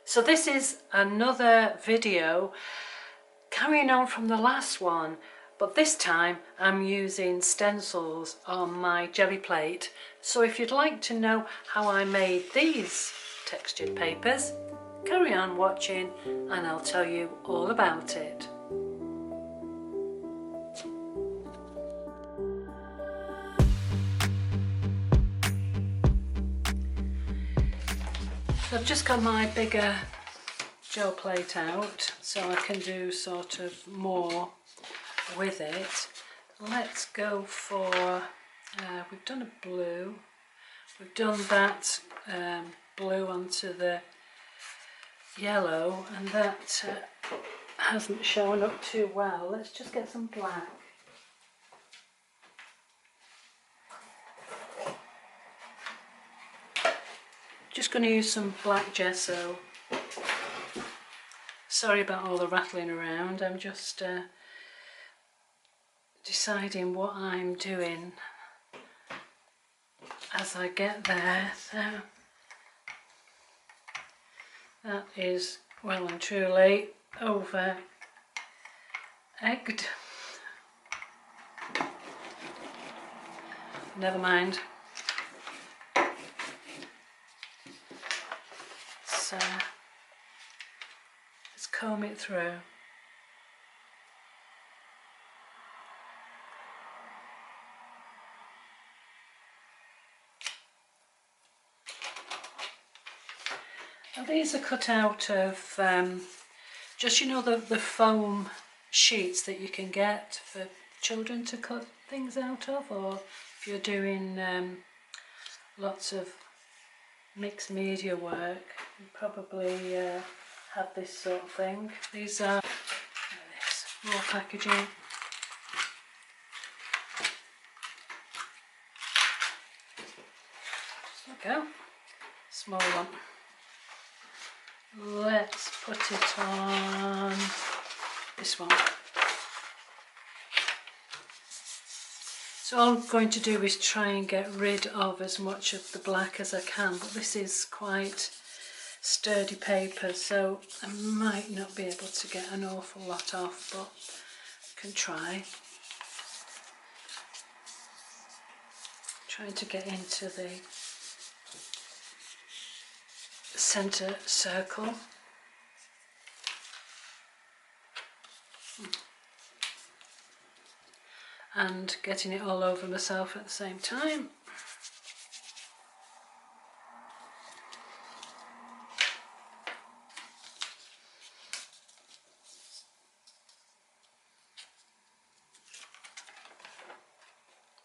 So this is another video carrying on from the last one, but this time I'm using stencils on my jelly plate. So if you'd like to know how I made these textured papers, carry on watching and I'll tell you all about it. So I've just got my bigger gel plate out so I can do sort of more with it. Let's go for, we've done a blue, we've done that blue onto the yellow, and that hasn't shown up too well. Let's just get some black. Just going to use some black gesso. Sorry about all the rattling around, I'm just deciding what I'm doing as I get there. So that is well and truly over egged. Never mind. So let's comb it through. Now these are cut out of just, you know, the foam sheets that you can get for children to cut things out of, or if you're doing lots of mixed media work, you probably have this sort of thing. These are more packaging. There we go, small one. Let's put it on this one. So all I'm going to do is try and get rid of as much of the black as I can, but this is quite sturdy paper, so I might not be able to get an awful lot off, but I can try. Trying to get into the centre circle. And getting it all over myself at the same time.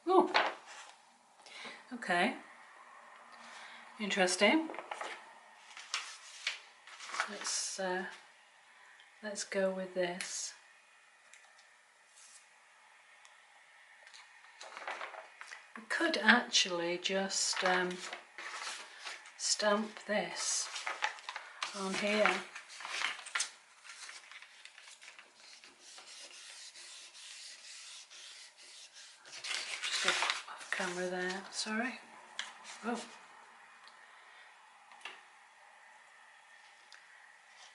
Oh, okay, interesting. Let's go with this. We could actually just stamp this on here. Just off camera there, sorry. Oh.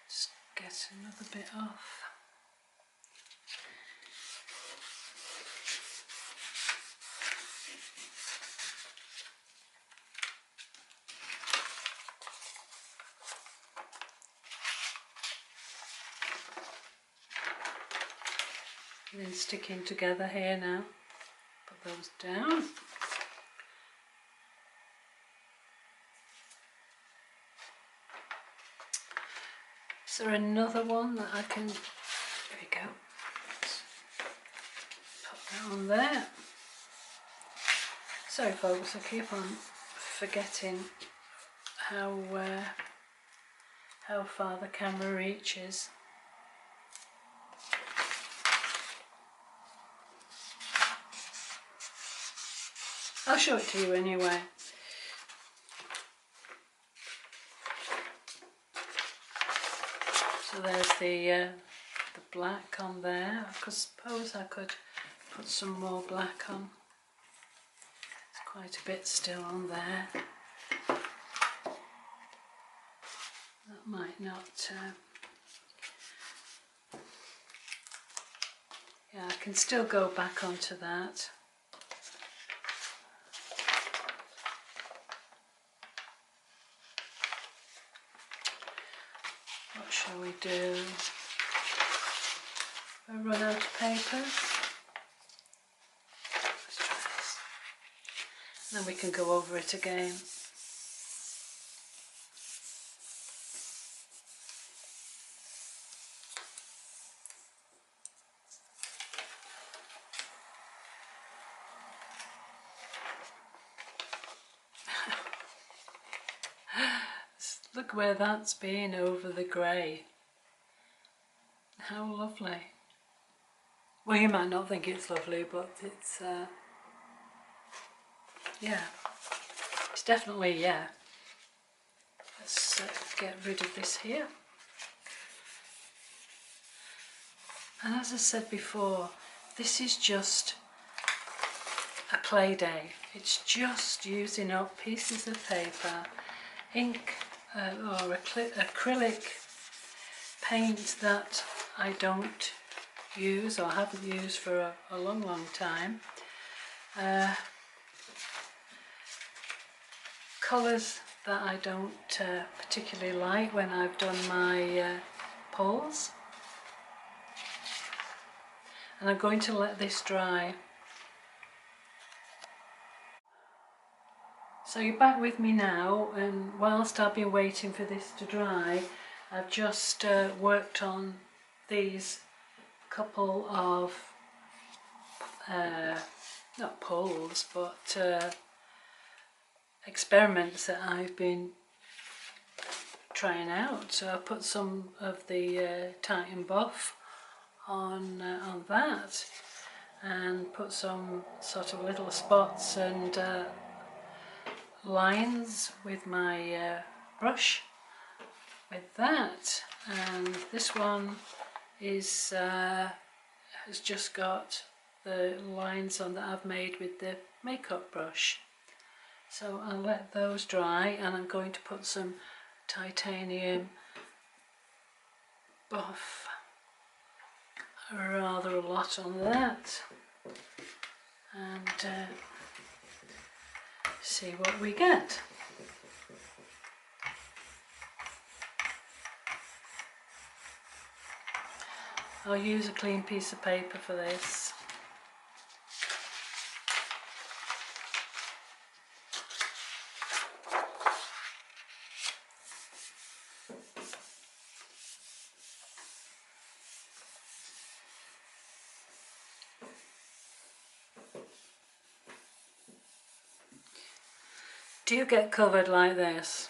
Just get another bit off. And then sticking together here now. Put those down. Is there another one that I can, there we go, put that on there. Sorry folks, I keep on forgetting how far the camera reaches. I'll show it to you anyway. So there's the black on there. I suppose I could put some more black on. There's quite a bit still on there. That that might not... yeah, I can still go back onto that. What shall we do? I run out of papers. Let's try this. And then we can go over it again. Look where that's been over the grey. How lovely. Well, you might not think it's lovely, but it's, yeah, it's definitely, yeah. Let's get rid of this here. And as I said before, this is just a play day. It's just using up pieces of paper, ink or acrylic paint that I don't use or haven't used for a long time. Colours that I don't particularly like when I've done my poles. And I'm going to let this dry. So you're back with me now, and whilst I've been waiting for this to dry, I've just worked on these couple of, not polls, but experiments that I've been trying out. So I put some of the Titan Buff on that, and put some sort of little spots and lines with my brush with that. And this one is has just got the lines on that I've made with the makeup brush. So I'll let those dry, and I'm going to put some titanium buff, rather a lot on that, and see what we get. I'll use a clean piece of paper for this. Do you get covered like this?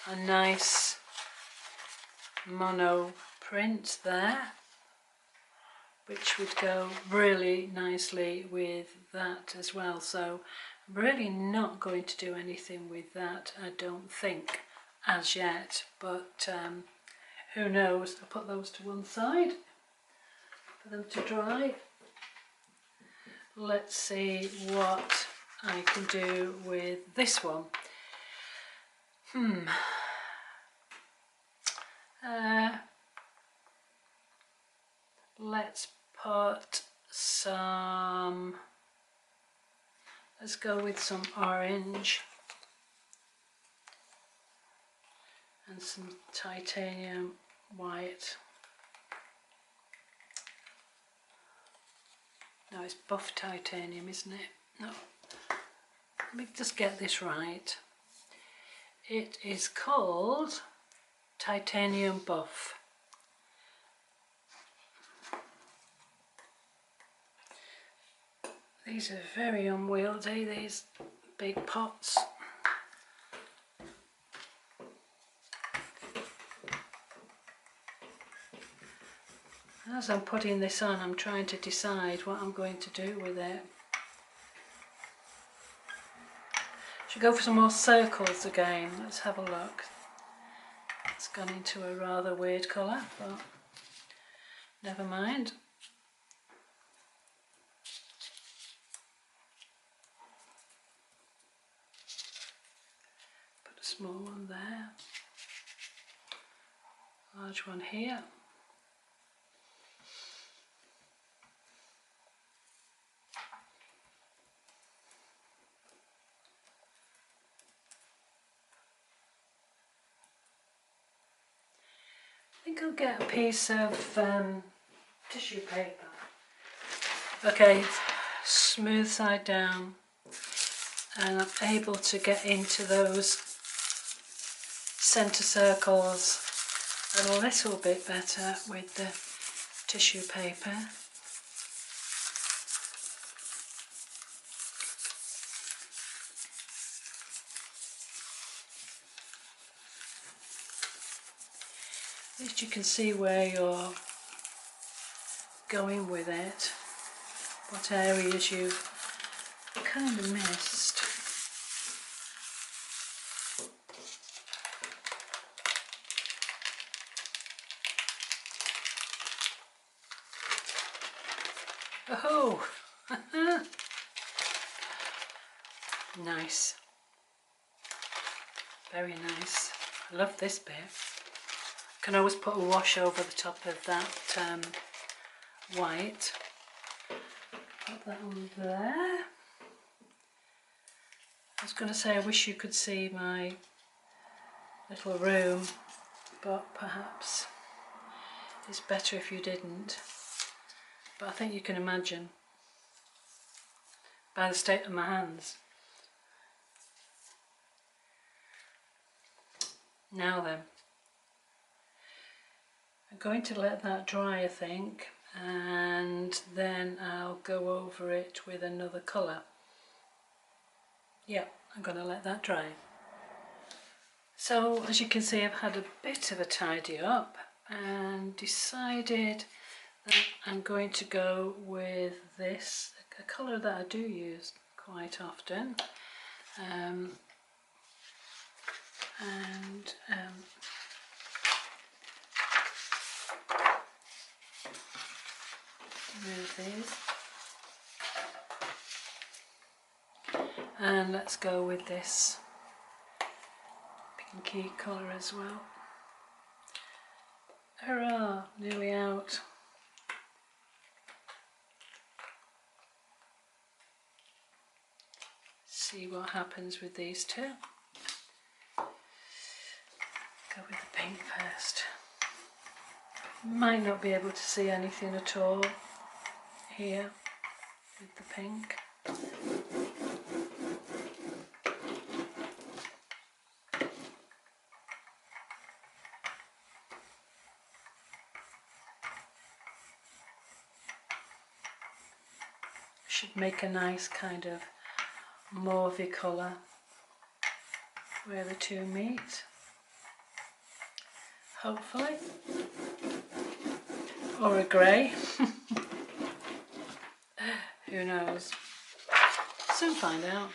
A nice mono print there, which would go really nicely with that as well. So I'm really not going to do anything with that, I don't think, as yet, but who knows. I'll put those to one side for them to dry. Let's see what I can do with this one. Let's put some, let's go with some orange and some titanium white. No, it's buff titanium, isn't it? No, let me just get this right. It is called titanium buff. These are very unwieldy, these big pots. As I'm putting this on, I'm trying to decide what I'm going to do with it. Should go for some more circles again. Let's have a look. It's gone into a rather weird colour, but never mind. Put a small one there, large one here. I think I'll get a piece of tissue paper. Okay, smooth side down, and I'm able to get into those centre circles a little bit better with the tissue paper. At least you can see where you're going with it, what areas you've kind of missed. Oh, nice, very nice. I love this bit. Can always put a wash over the top of that white. Put that on there. I was going to say I wish you could see my little room, but perhaps it's better if you didn't. But I think you can imagine by the state of my hands. Now then, I'm going to let that dry, I think, and then I'll go over it with another colour. Yeah, I'm going to let that dry. So as you can see, I've had a bit of a tidy up and decided that I'm going to go with this, a colour that I do use quite often. Remove these. And let's go with this pinky colour as well. Hurrah! Nearly out. See what happens with these two. Go with the pink first. Might not be able to see anything at all here with the pink. Should make a nice kind of mauvey colour where the two meet, hopefully, or a grey. Who knows? Soon find out.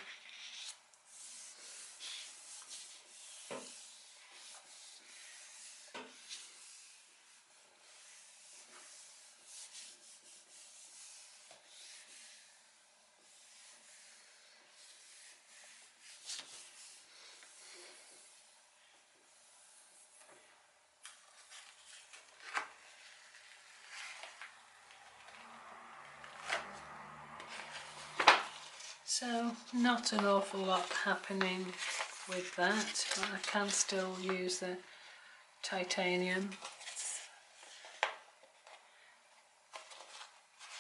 So not an awful lot happening with that, but I can still use the titanium.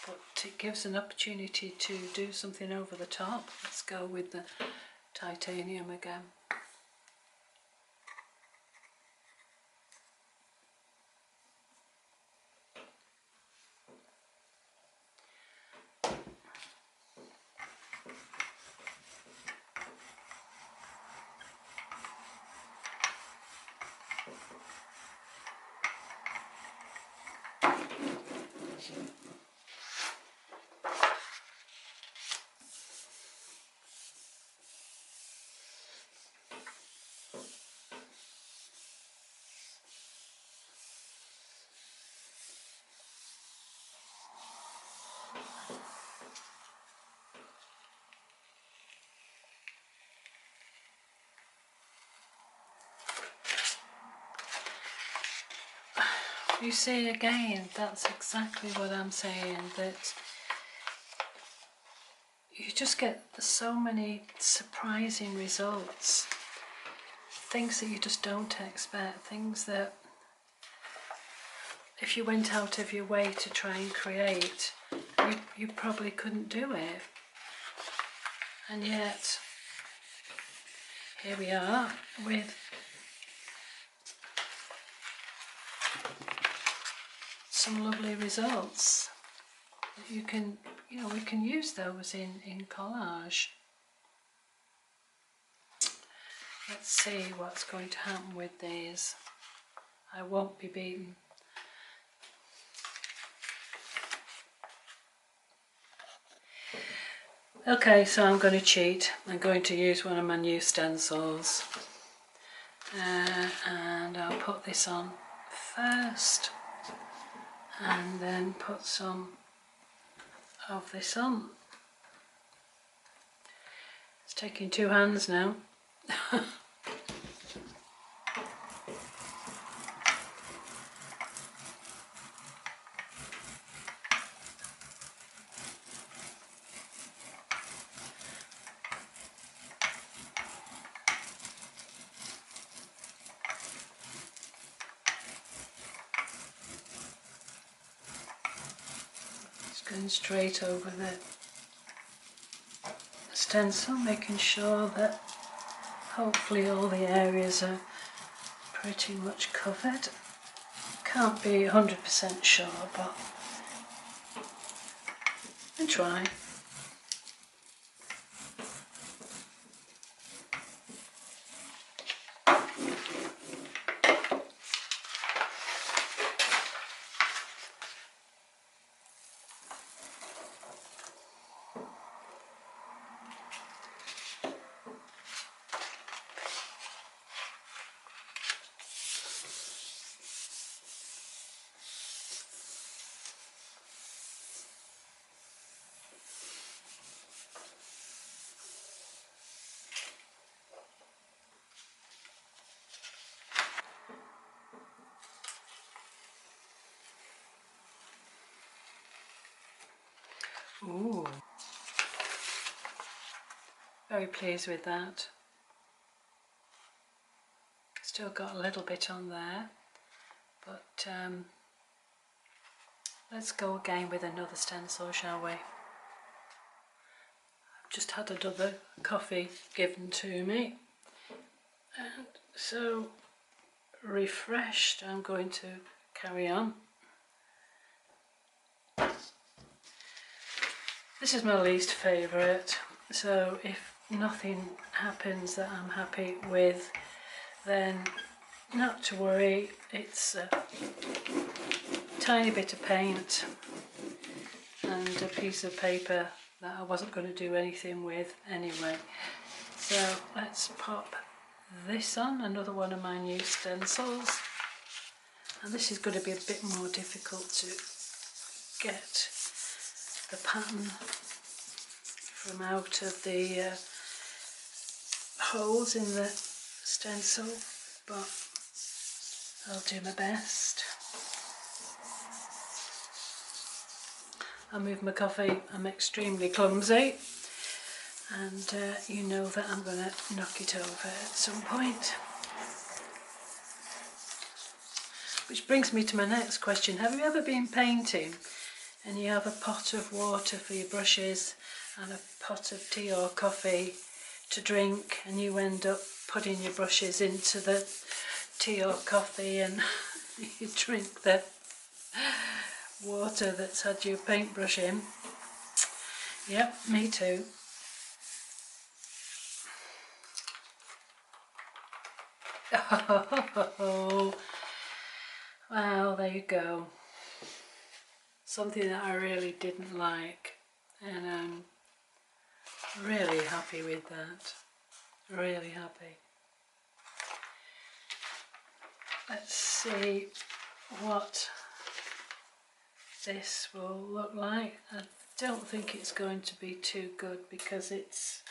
But it gives an opportunity to do something over the top. Let's go with the titanium again. You see, again, that's exactly what I'm saying, that you just get so many surprising results, things that you just don't expect, things that if you went out of your way to try and create, you probably couldn't do it. And yet, here we are with some lovely results. You can, we can use those in collage. Let's see what's going to happen with these. I won't be beaten. Okay, so I'm going to cheat. I'm going to use one of my new stencils. And I'll put this on first. And then put some of this on. It's taking 2 hands now. Going straight over the stencil, making sure that hopefully all the areas are pretty much covered. Can't be 100% sure, but I try. Ooh, very pleased with that. Still got a little bit on there, but let's go again with another stencil, shall we? I've just had another coffee given to me, and so refreshed, I'm going to carry on. This is my least favourite, so if nothing happens that I'm happy with, then not to worry, it's a tiny bit of paint and a piece of paper that I wasn't going to do anything with anyway. So let's pop this on, another one of my new stencils, and this is going to be a bit more difficult to get the pattern from out of the holes in the stencil, but I'll do my best. I'll move my coffee, I'm extremely clumsy, and you know that I'm going to knock it over at some point. Which brings me to my next question. Have you ever been painting and you have a pot of water for your brushes and a pot of tea or coffee to drink, and you end up putting your brushes into the tea or coffee and you drink the water that's had your paintbrush in? Yep, me too. Oh, well, there you go. Something that I really didn't like, and I'm really happy with that. Really happy. Let's see what this will look like. I don't think it's going to be too good because it's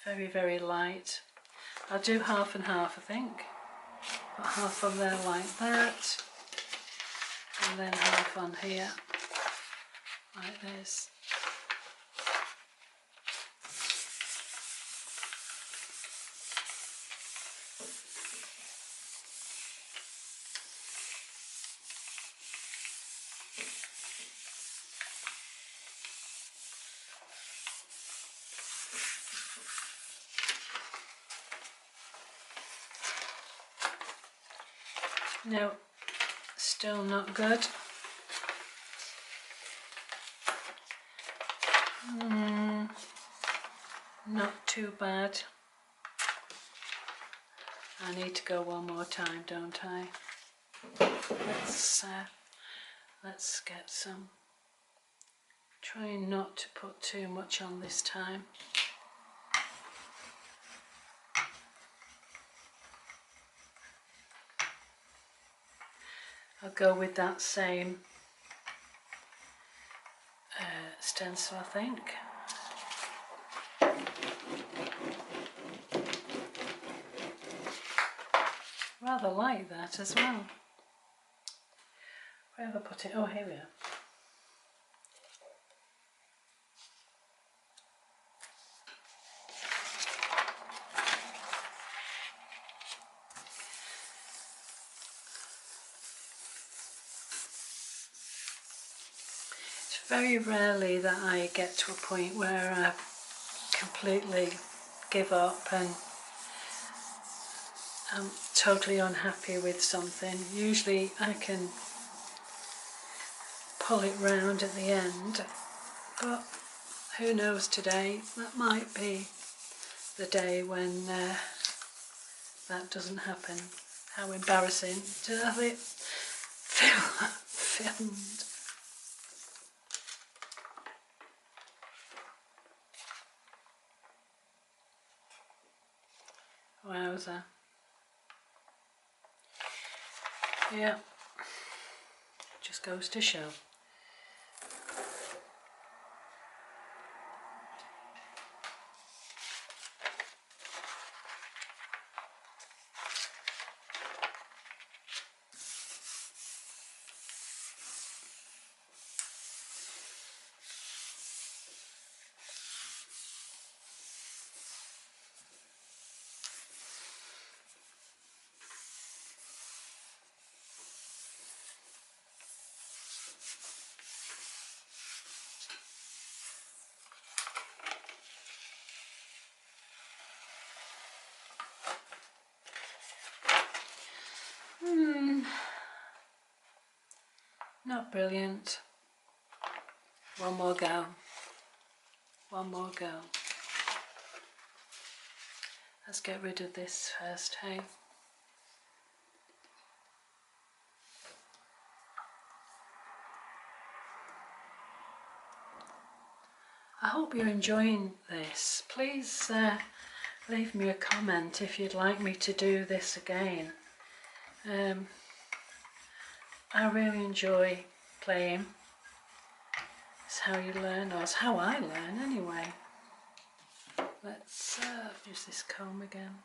very, very light. I'll do half and half, I think, Put half on there like that, and then half on here like this. No, still not good. Not too bad. I need to go one more time, don't I? Let's get some. Trying not to put too much on this time. I'll go with that same stencil, I think. Rather like that as well. Where have I put it? Oh, here we are. Very rarely that I get to a point where I completely give up and I'm totally unhappy with something. Usually I can pull it round at the end, but who knows today? That might be the day when that doesn't happen. How embarrassing to have it filmed. Wowza. Yeah, just goes to show. Not brilliant. One more go. One more go. Let's get rid of this first, hey? I hope you're enjoying this. Please leave me a comment if you'd like me to do this again. I really enjoy playing. It's how you learn, or it's how I learn anyway. Let's use this comb again.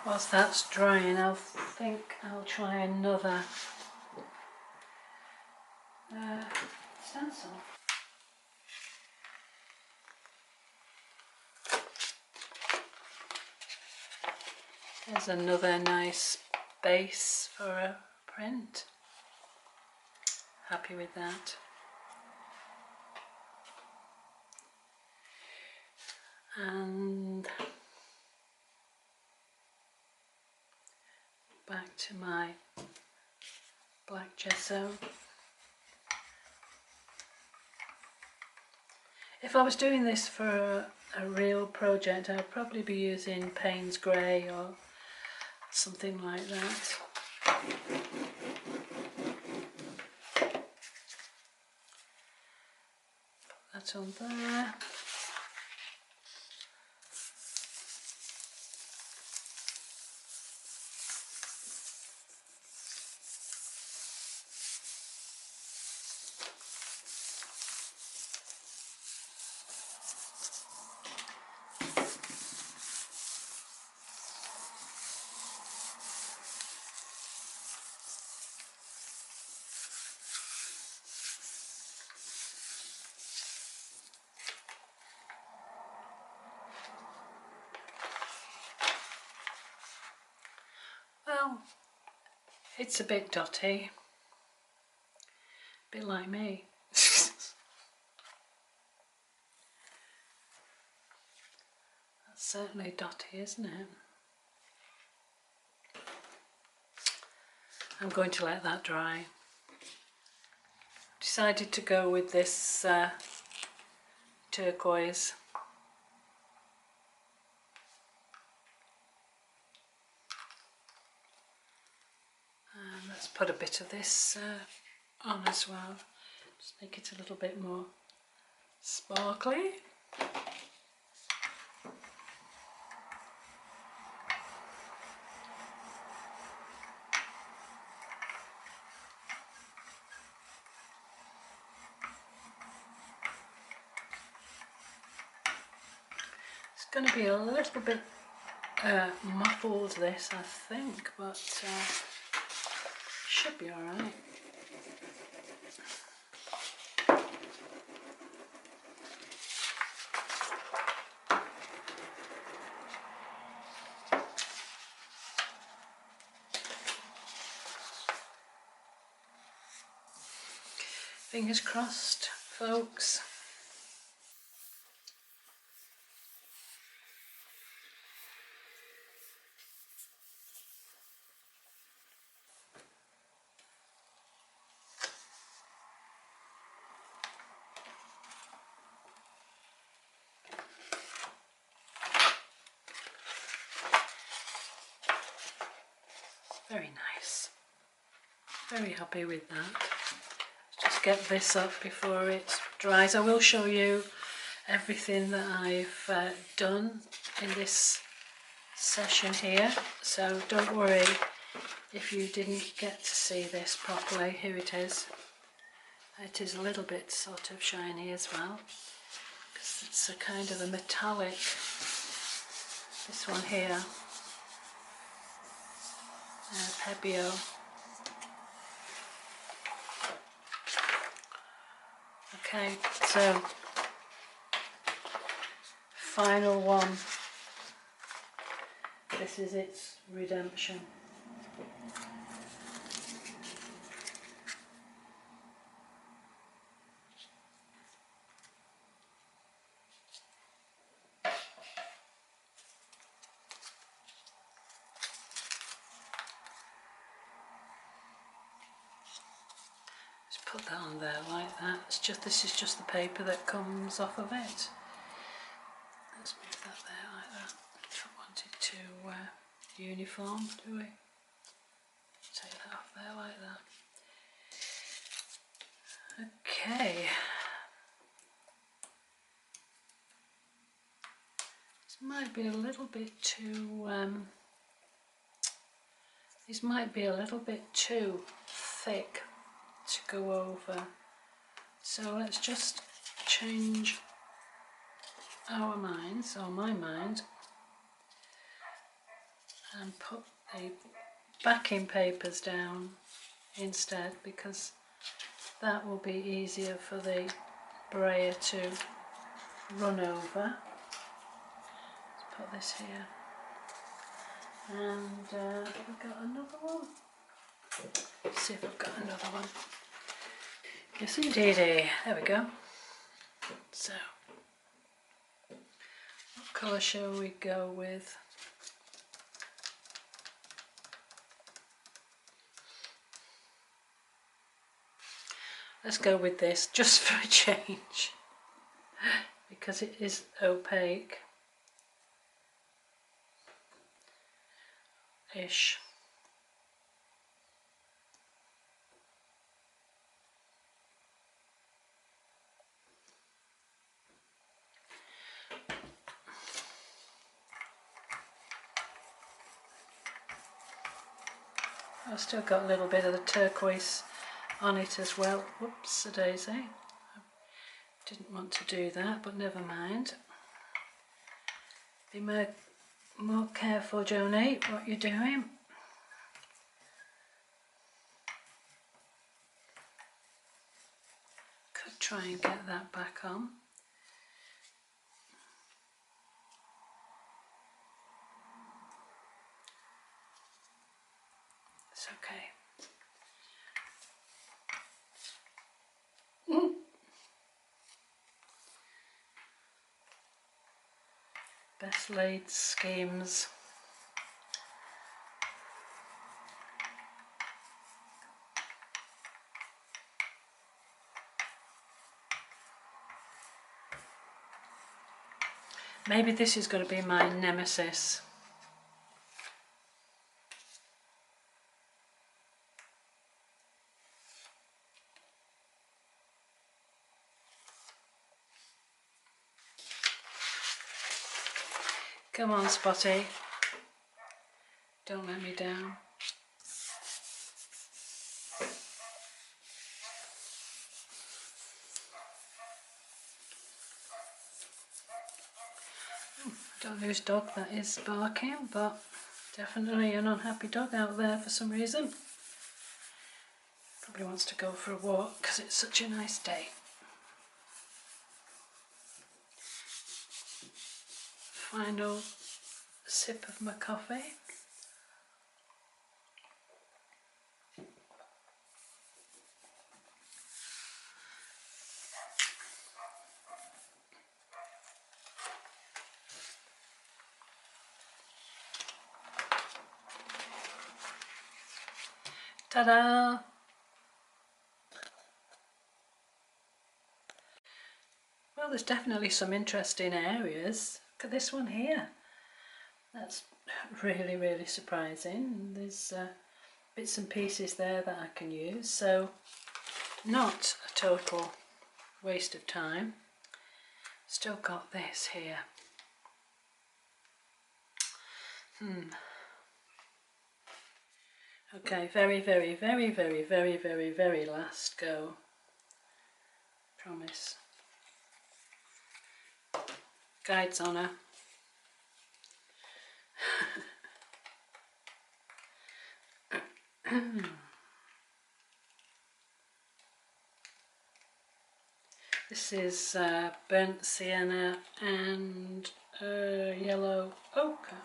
Whilst that's drying, I think I'll try another stencil. There's another nice base for a print. Happy with that. And back to my black gesso. If I was doing this for a real project, I'd probably be using Payne's Grey or something like that. Put that on there. Well, it's a bit dotty, a bit like me. That's certainly dotty, isn't it? I'm going to let that dry. Decided to go with this turquoise. And let's put a bit of this on as well. Just make it a little bit more sparkly. It's going to be a little bit muffled, this, I think, but should be alright. Fingers crossed, folks. Very nice. Very happy with that. Let's just get this up before it dries. I will show you everything that I've done in this session here, so don't worry if you didn't get to see this properly. Here it is. It is a little bit sort of shiny as well, because it's a kind of a metallic, this one here, Pebeo. Okay, so final one. This is its redemption. Put that on there like that. It's just, this is just the paper that comes off of it. Let's move that there like that. Don't want it too uniform, do we? Take that off there like that. Okay. This might be a little bit too. These might be a little bit too thick to go over, so let's just change our minds, or my mind, and put the backing papers down instead, because that will be easier for the brayer to run over. Let's put this here, and have we got another one? Let's see if I've got another one. Yes indeedy, there we go. So, what colour shall we go with? Let's go with this, just for a change, because it is opaque-ish. I've still got a little bit of the turquoise on it as well. Whoops, a daisy. I didn't want to do that, but never mind. Be more careful, Joni, what you're doing. Could try and get that back on. It's okay. Best laid schemes. Maybe this is going to be my nemesis. Come on, Spotty. Don't let me down. I don't know whose dog that is barking, but definitely an unhappy dog out there for some reason. Probably wants to go for a walk because it's such a nice day. Final sip of my coffee. Ta-da! Well, there's definitely some interesting areas. Look at this one here. That's really, really surprising. There's bits and pieces there that I can use, so not a total waste of time. Still got this here. Okay, very, very, very, very, very, very, very last go. Promise. Guide's honour. This is burnt sienna and yellow ochre.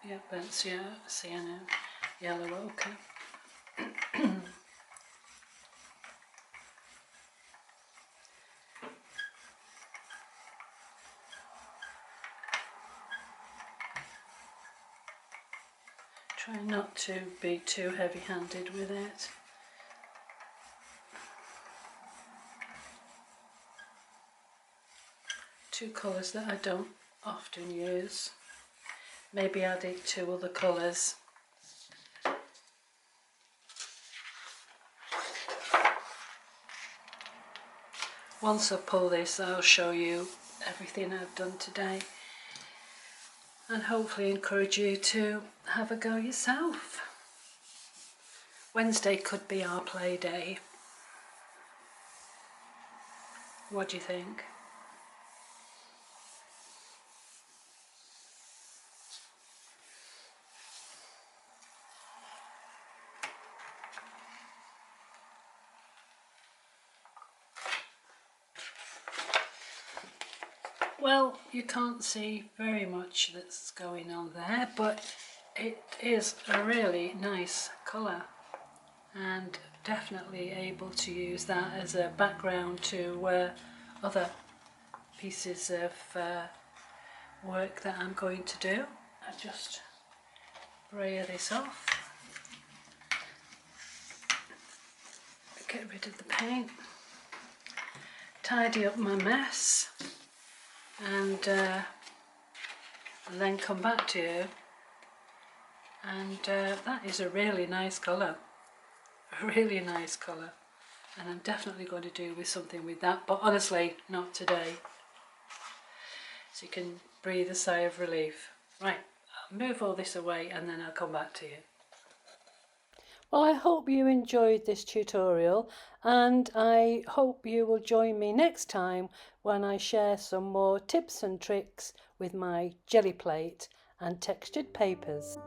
Yeah, burnt sienna, yellow ochre. Try not to be too heavy-handed with it. Two colours that I don't often use. Maybe adding 2 other colours. Once I pull this, I'll show you everything I've done today and hopefully encourage you to have a go yourself. Wednesday could be our play day. What do you think? Well, you can't see very much that's going on there, but it is a really nice colour and definitely able to use that as a background to other pieces of work that I'm going to do. I just brayer this off, get rid of the paint, tidy up my mess, and then come back to you. And that is a really nice colour, a really nice colour, and I'm definitely going to do with something with that, but honestly not today, so you can breathe a sigh of relief. Right, I'll move all this away and then I'll come back to you. Well, I hope you enjoyed this tutorial, and I hope you will join me next time when I share some more tips and tricks with my jelly plate and textured papers.